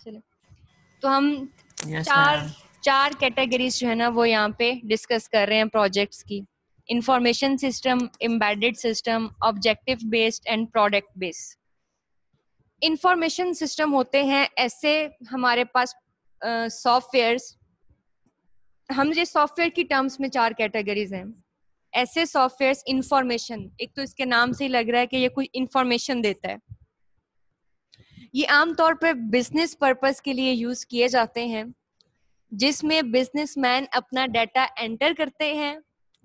चले तो हम यस चार मैम। चार कैटेगरीज जो है ना वो यहाँ पे डिस्कस कर रहे हैं प्रोजेक्ट्स की। Information system, embedded system, objective based and product based. Information system होते हैं ऐसे हमारे पास सॉफ्टवेयर्स, हम ये सॉफ्टवेयर की टर्म्स में चार कैटेगरीज हैं। ऐसे सॉफ्टवेयर्स इंफॉर्मेशन, एक तो इसके नाम से ही लग रहा है कि ये कोई इंफॉर्मेशन देता है। ये आमतौर पर बिजनेस पर्पस के लिए यूज किए जाते हैं, जिसमें बिजनेसमैन अपना डाटा एंटर करते हैं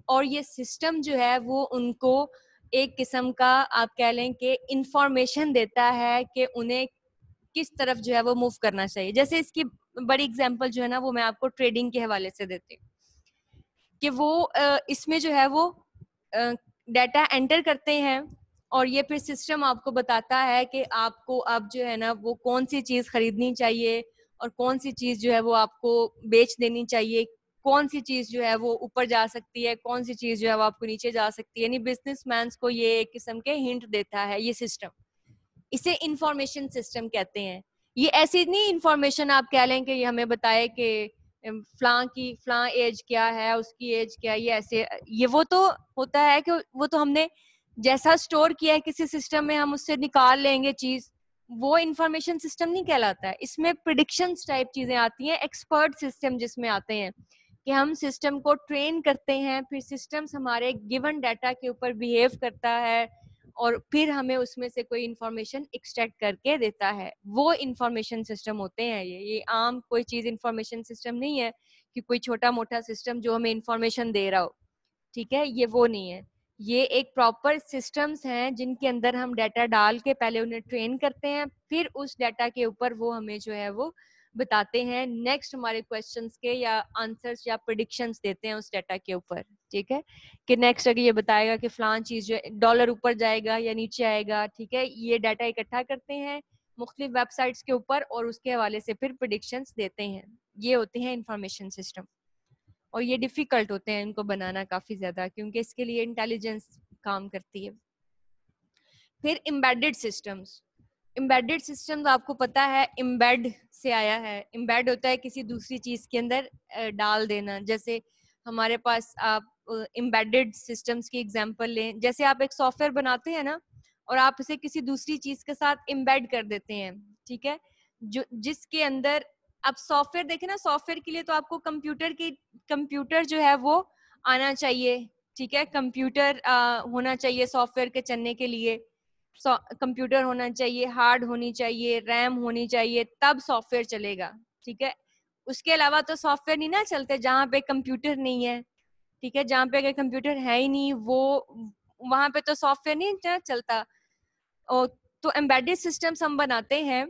और ये सिस्टम जो है वो उनको एक किस्म का आप कह लें कि इंफॉर्मेशन देता है कि उन्हें किस तरफ जो है वो मूव करना चाहिए। जैसे इसकी बड़ी एग्जांपल जो है ना वो मैं आपको ट्रेडिंग के हवाले से देती हूँ कि वो इसमें जो है वो डाटा एंटर करते हैं और ये फिर सिस्टम आपको बताता है कि आपको अब जो है ना वो कौन सी चीज खरीदनी चाहिए और कौन सी चीज जो है वो आपको बेच देनी चाहिए, कौन सी चीज जो है वो ऊपर जा सकती है, कौन सी चीज जो है वो आपको नीचे जा सकती है। यानी बिजनेसमैन को ये एक किस्म के हिंट देता है ये सिस्टम। इसे इंफॉर्मेशन सिस्टम कहते हैं। ये ऐसी नहीं इंफॉर्मेशन आप कह लें कि ये हमें बताए कि फ्लां एज क्या है, उसकी एज क्या है, ये ऐसे ये वो तो होता है कि वो तो हमने जैसा स्टोर किया है किसी सिस्टम में हम उससे निकाल लेंगे चीज, वो इंफॉर्मेशन सिस्टम नहीं कहलाता है। इसमें प्रिडिक्शंस टाइप चीजें आती हैं, एक्सपर्ट सिस्टम जिसमें आते हैं कि हम सिस्टम को ट्रेन करते हैं, फिर सिस्टम्स हमारे गिवन डाटा के ऊपर बिहेव करता है और फिर हमें उसमें से कोई इंफॉर्मेशन एक्सट्रैक्ट करके देता है। वो इंफॉर्मेशन सिस्टम होते हैं। ये आम कोई चीज इंफॉर्मेशन सिस्टम नहीं है कि कोई छोटा मोटा सिस्टम जो हमें इंफॉर्मेशन दे रहा हो, ठीक है, ये वो नहीं है। ये एक प्रॉपर सिस्टम्स हैं जिनके अंदर हम डाटा डाल के पहले उन्हें ट्रेन करते हैं, फिर उस डाटा के ऊपर वो हमें जो है वो बताते हैं नेक्स्ट हमारे क्वेश्चंस के या आंसर्स या प्रिडिक्शंस देते हैं उस डाटा के ऊपर। ठीक है, कि नेक्स्ट अगर ये बताएगा कि फलान चीज जो डॉलर ऊपर जाएगा या नीचे आएगा, ठीक है, ये डाटा इकट्ठा करते हैं मुख्तलिफ वेबसाइट्स के ऊपर और उसके हवाले से फिर प्रिडिक्शंस देते हैं। ये होते हैं इंफॉर्मेशन सिस्टम और ये डिफिकल्ट होते हैं इनको बनाना काफी ज्यादा, क्योंकि इसके लिए इंटेलिजेंस काम करती है। फिर एम्बेडेड सिस्टम्स। एम्बेडेड सिस्टम्स आपको पता है एम्बेड से आया है। एम्बेड होता है किसी दूसरी चीज के अंदर डाल देना। जैसे हमारे पास आप एम्बेडेड सिस्टम्स की एग्जांपल लें, जैसे आप एक सॉफ्टवेयर बनाते हैं ना और आप उसे किसी दूसरी चीज के साथ एम्बेड कर देते हैं, ठीक है, जो जिसके अंदर आप सॉफ्टवेयर देखें ना, सॉफ्टवेयर के लिए तो आपको कंप्यूटर जो है वो आना चाहिए, ठीक है, कंप्यूटर होना चाहिए सॉफ्टवेयर के चलने के लिए। कंप्यूटर होना चाहिए, हार्ड होनी चाहिए, रैम होनी चाहिए, तब सॉफ्टवेयर चलेगा, ठीक है। उसके अलावा तो सॉफ्टवेयर नहीं ना चलते जहाँ पे कंप्यूटर नहीं है, ठीक है, जहाँ पे अगर कंप्यूटर है ही नहीं वो वहां पे तो सॉफ्टवेयर नहीं चलता। और तो एम्बेडेड सिस्टम्स हम बनाते हैं,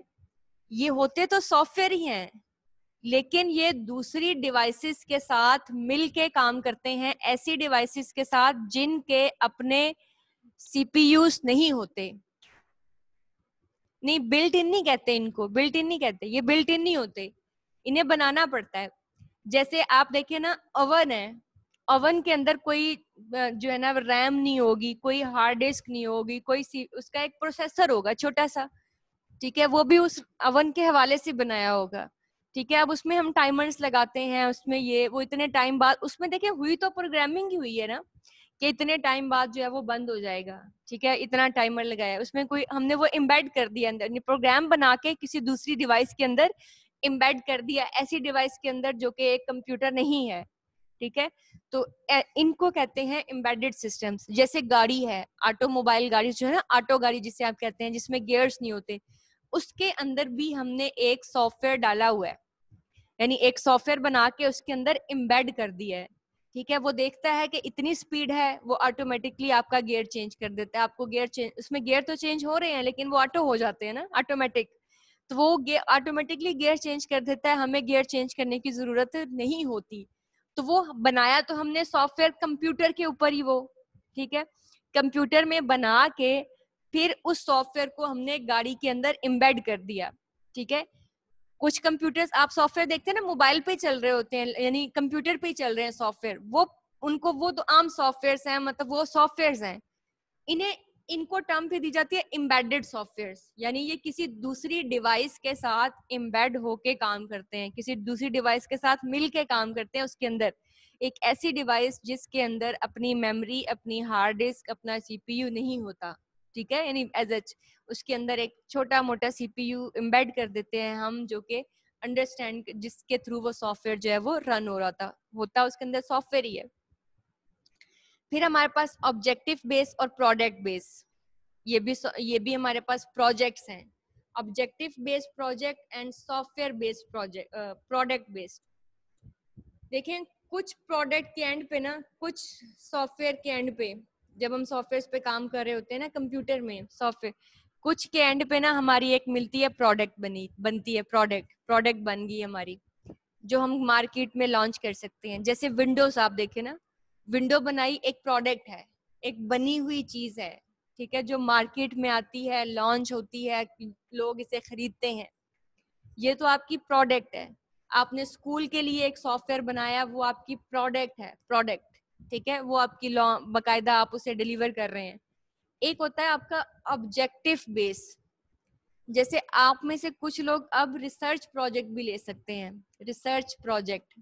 ये होते तो सॉफ्टवेयर ही हैं लेकिन ये दूसरी डिवाइसेस के साथ मिलके काम करते हैं, ऐसी डिवाइसेस के साथ जिनके अपने सीपीयूज नहीं होते। नहीं, बिल्ट इन नहीं कहते इनको, बिल्ट इन नहीं कहते, ये बिल्ट इन नहीं होते, इन्हें बनाना पड़ता है। जैसे आप देखिए ना, ओवन है, ओवन के अंदर कोई जो है ना रैम नहीं होगी, कोई हार्ड डिस्क नहीं होगी, कोई उसका एक प्रोसेसर होगा छोटा सा, ठीक है, वो भी उस ओवन के हवाले से बनाया होगा, ठीक है। अब उसमें हम टाइमर्स लगाते हैं, उसमें ये वो इतने टाइम बाद उसमें देखिए हुई तो प्रोग्रामिंग ही हुई है ना कि इतने टाइम बाद जो है वो बंद हो जाएगा, ठीक है, इतना टाइमर लगाया, उसमें कोई हमने वो एम्बेड कर दिया अंदर, प्रोग्राम बना के किसी दूसरी डिवाइस के अंदर एम्बेड कर दिया, ऐसी डिवाइस के अंदर जो कि एक कंप्यूटर नहीं है, ठीक है। तो इनको कहते हैं एम्बेडेड सिस्टम्स। जैसे गाड़ी है, ऑटोमोबाइल गाड़ी जो है ना, ऑटो गाड़ी जिसे आप कहते हैं, जिसमें गियर्स नहीं होते, उसके अंदर भी हमने एक सॉफ्टवेयर डाला हुआ है, यानी एक सॉफ्टवेयर बना के उसके अंदर एम्बेड कर दिया है, ठीक है। वो देखता है कि इतनी स्पीड है, वो ऑटोमेटिकली आपका गियर चेंज कर देता है। आपको गियर चेंज, उसमें गियर तो चेंज हो रहे हैं लेकिन वो ऑटो हो जाते हैं ना, ऑटोमेटिक, तो वो ऑटोमेटिकली गियर चेंज कर देता है, हमें गियर चेंज करने की जरूरत नहीं होती। तो वो बनाया तो हमने सॉफ्टवेयर कंप्यूटर के ऊपर ही वो, ठीक है, कंप्यूटर में बना के फिर उस सॉफ्टवेयर को हमने गाड़ी के अंदर एम्बेड कर दिया, ठीक है। कुछ कंप्यूटर्स आप सॉफ्टवेयर देखते हैं ना मोबाइल पे चल रहे होते हैं, यानी कंप्यूटर पे ही चल रहे हैं सॉफ्टवेयर, वो उनको वो तो आम सॉफ्टवेयर हैं, मतलब वो सॉफ्टवेयर हैं, इन्हें इनको टर्म पे दी जाती है एम्बेडेड सॉफ्टवेयर, यानी ये किसी दूसरी डिवाइस के साथ एम्बेड होके काम करते हैं, किसी दूसरी डिवाइस के साथ मिल के काम करते हैं। उसके अंदर एक ऐसी डिवाइस जिसके अंदर अपनी मेमोरी, अपनी हार्ड डिस्क, अपना सीपीयू नहीं होता, ठीक है, यानी एज एच उसके अंदर एक छोटा मोटा सीपीयू एम्बेड कर देते हैं हम, जो कि अंडरस्टैंड, जिसके थ्रू वो सॉफ्टवेयर जो है वो रन हो रहा होता उसके अंदर सॉफ्टवेयर ही है। फिर हमारे पास ऑब्जेक्टिव बेस और प्रोडक्ट बेस, ये भी हमारे पास प्रोजेक्ट्स हैं। Objective based project and software based project, product based. देखें, कुछ प्रोडक्ट के एंड पे ना, कुछ सॉफ्टवेयर के एंड पे, जब हम सॉफ्टवेयर पे काम कर रहे होते हैं ना कंप्यूटर में, सॉफ्टवेयर कुछ के एंड पे ना हमारी एक मिलती है प्रोडक्ट, बनती है प्रोडक्ट बन गई हमारी, जो हम मार्केट में लॉन्च कर सकते हैं। जैसे विंडोज आप देखें ना, विंडो बनाई एक प्रोडक्ट है, एक बनी हुई चीज है, ठीक है, जो मार्केट में आती है, लॉन्च होती है, लोग इसे खरीदते हैं, ये तो आपकी प्रोडक्ट है। आपने स्कूल के लिए एक सॉफ्टवेयर बनाया, वो आपकी प्रोडक्ट है, प्रोडक्ट, ठीक है, वो आपकी बकायदा आप उसे डिलीवर कर रहे हैं। एक होता है आपका ऑब्जेक्टिव बेस, जैसे आप में से कुछ लोग अब रिसर्च प्रोजेक्ट भी ले सकते हैं, रिसर्च प्रोजेक्ट,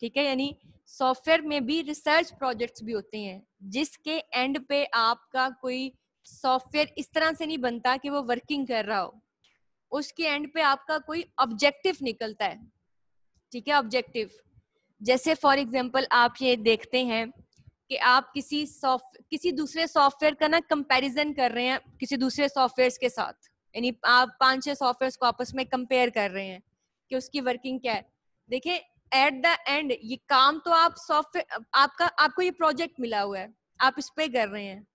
ठीक है, यानी सॉफ्टवेयर में भी रिसर्च प्रोजेक्ट्स भी होते हैं, जिसके एंड पे आपका कोई सॉफ्टवेयर इस तरह से नहीं बनता कि वो वर्किंग कर रहा हो, उसके एंड पे आपका कोई ऑब्जेक्टिव निकलता है, ठीक है, ऑब्जेक्टिव। जैसे फॉर एग्जांपल आप ये देखते हैं कि आप किसी दूसरे सॉफ्टवेयर का ना कंपैरिजन कर रहे हैं किसी दूसरे सॉफ्टवेयर के साथ, यानी आप 5-6 सॉफ्टवेयर को आपस में कंपेयर कर रहे हैं कि उसकी वर्किंग क्या है। देखिए, एट द एंड ये काम तो आप सॉफ्टवेयर, आपको ये प्रोजेक्ट मिला हुआ है, आप इस पे कर रहे हैं,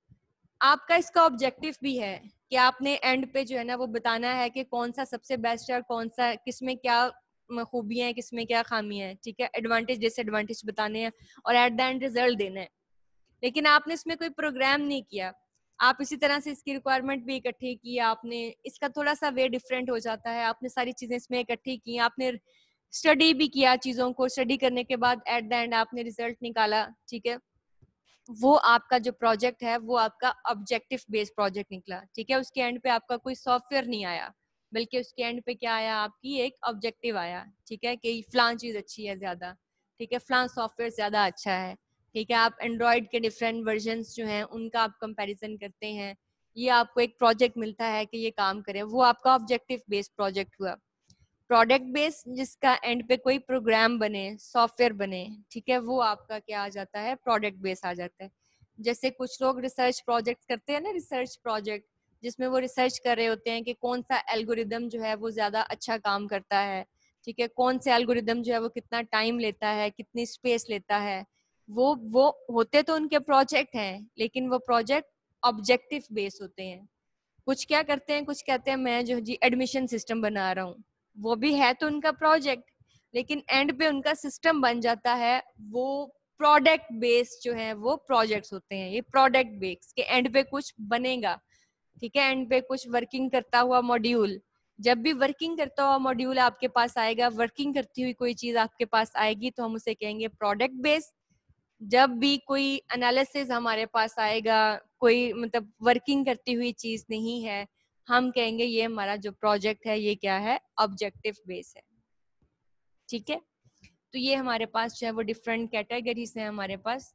आपका इसका ऑब्जेक्टिव भी है कि आपने एंड पे जो है ना वो बताना है कि कौन सा सबसे बेस्ट है और कौन सा, किसमें क्या खूबियां हैं, किसमें क्या खामियां हैं, ठीक है, एडवांटेज डिसएडवांटेज बताने हैं और एट द एंड रिजल्ट देना है। लेकिन आपने इसमें कोई प्रोग्राम नहीं किया, आप इसी तरह से इसकी रिक्वायरमेंट भी इकट्ठी की, आपने इसका थोड़ा सा वे डिफरेंट हो जाता है, आपने सारी चीजें इसमें इकट्ठी की, आपने स्टडी भी किया चीजों को, स्टडी करने के बाद एट द एंड आपने रिजल्ट निकाला, ठीक है, वो आपका जो प्रोजेक्ट है वो आपका ऑब्जेक्टिव बेस्ड प्रोजेक्ट निकला, ठीक है, उसके एंड पे आपका कोई सॉफ्टवेयर नहीं आया, बल्कि उसके एंड पे क्या आया, आपकी एक ऑब्जेक्टिव आया, ठीक है, कि फलां चीज अच्छी है ज्यादा, ठीक है, फलां सॉफ्टवेयर ज्यादा अच्छा है, ठीक है, आप एंड्रॉइड के डिफरेंट वर्जन जो हैं उनका आप कंपेरिजन करते हैं, ये आपको एक प्रोजेक्ट मिलता है कि ये काम करे, वो आपका ऑब्जेक्टिव बेस्ड प्रोजेक्ट हुआ। प्रोडक्ट बेस, जिसका एंड पे कोई प्रोग्राम बने, सॉफ्टवेयर बने, ठीक है, वो आपका क्या आ जाता है, प्रोडक्ट बेस आ जाता है। जैसे कुछ लोग रिसर्च प्रोजेक्ट करते हैं ना, रिसर्च प्रोजेक्ट जिसमें वो रिसर्च कर रहे होते हैं कि कौन सा एल्गोरिदम जो है वो ज्यादा अच्छा काम करता है, ठीक है, कौन से एल्गोरिदम जो है वो कितना टाइम लेता है, कितनी स्पेस लेता है, वो होते तो उनके प्रोजेक्ट हैं, लेकिन वो प्रोजेक्ट ऑब्जेक्टिव बेस होते हैं। कुछ क्या करते हैं, कुछ कहते हैं मैं जो जी एडमिशन सिस्टम बना रहा हूँ, वो भी है तो उनका प्रोजेक्ट, लेकिन एंड पे उनका सिस्टम बन जाता है, वो प्रोडक्ट बेस्ड जो है वो प्रोजेक्ट्स होते हैं। ये प्रोडक्ट बेस्ड के एंड पे कुछ बनेगा, ठीक है, एंड पे कुछ वर्किंग करता हुआ मॉड्यूल, जब भी वर्किंग करता हुआ मॉड्यूल आपके पास आएगा, वर्किंग करती हुई कोई चीज आपके पास आएगी, तो हम उसे कहेंगे प्रोडक्ट बेस्ड। जब भी कोई एनालिसिस हमारे पास आएगा, कोई मतलब वर्किंग करती हुई चीज नहीं है, हम कहेंगे ये हमारा जो प्रोजेक्ट है ये क्या है, ऑब्जेक्टिव बेस है, ठीक है। तो ये हमारे पास जो है वो डिफरेंट कैटेगरीज हैं हमारे पास।